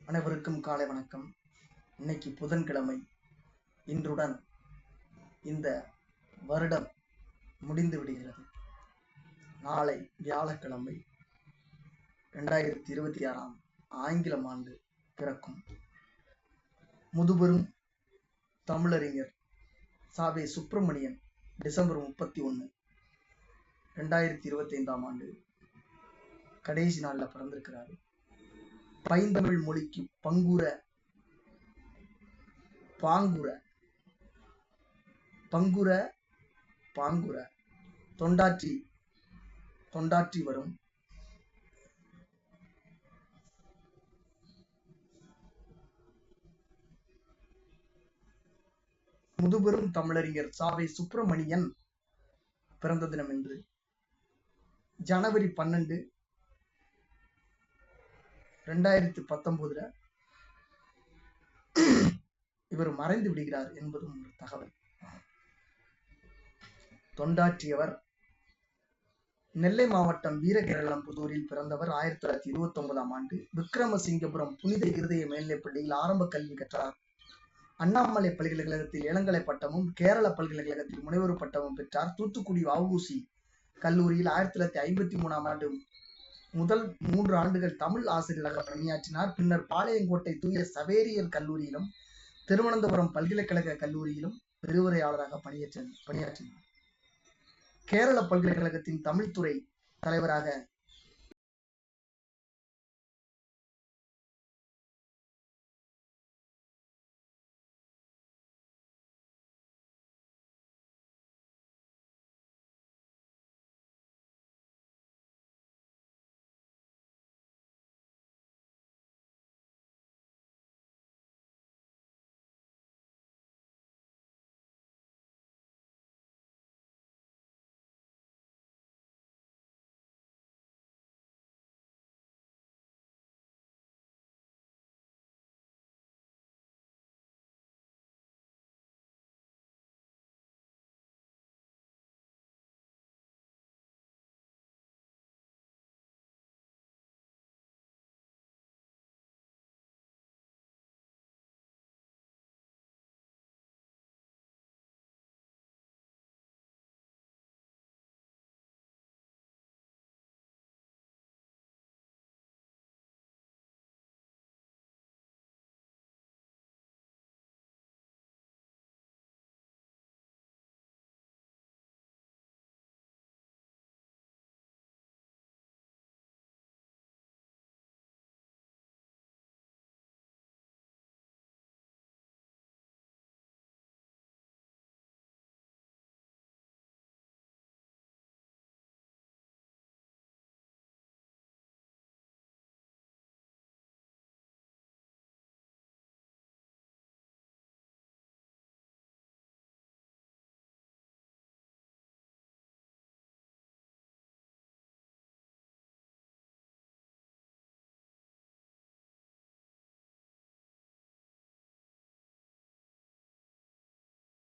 அனைவருக்கும் காலை வணக்கம். இன்னைக்கு புதன்கிழமை. இன்றுடன் இந்த வருடம் முடிந்து விடுகிறது. நாளை வியாழக்கிழமை 2026 ஆங்கிலம் ஆண்டு பிறக்கும். முதுபெரும் தமிழறிஞர் சாவே சுப்பிரமணியன் டிசம்பர் 31, 2025 ஆண்டு கடைசி நாள்ல பிறந்திருக்கிறாரு. பைந்தமிழ் மொழிக்கு பாங்குற தொண்டாற்றி வரும் முதுபெரும் தமிழறிஞர் சாவே சுப்பிரமணியன் பிறந்த தினம் என்று ஜனவரி 12, 2019 இவர் மறைந்து விடுகிறார் என்பதும் ஒரு தகவல். தொண்டாற்றியவர் நெல்லை மாவட்டம் வீரகேரளம்புதூரில் பிறந்தவர். 1929 ஆண்டு விக்ரமசிங்கபுரம் புனித இருதய மேல்நிலைப்பள்ளியில் ஆரம்ப கல்வி கற்றார். அண்ணாமலை பல்கலைக்கழகத்தில் இளங்கலை பட்டமும் கேரள பல்கலைக்கழகத்தில் முனைவர் பட்டமும் பெற்றார். தூத்துக்குடி வஉசி கல்லூரியில் 1953 ஆண்டு முதல் 3 ஆண்டுகள் தமிழ் ஆசிரியராக பணியாற்றினார். பின்னர் பாளையங்கோட்டை தூய சவேரியர் கல்லூரியிலும் திருவனந்தபுரம் பல்கலைக்கழக கல்லூரியிலும் விரிவுரையாளராக பணியாற்றினார். கேரள பல்கலைக்கழகத்தின் தமிழ்துறை தலைவராக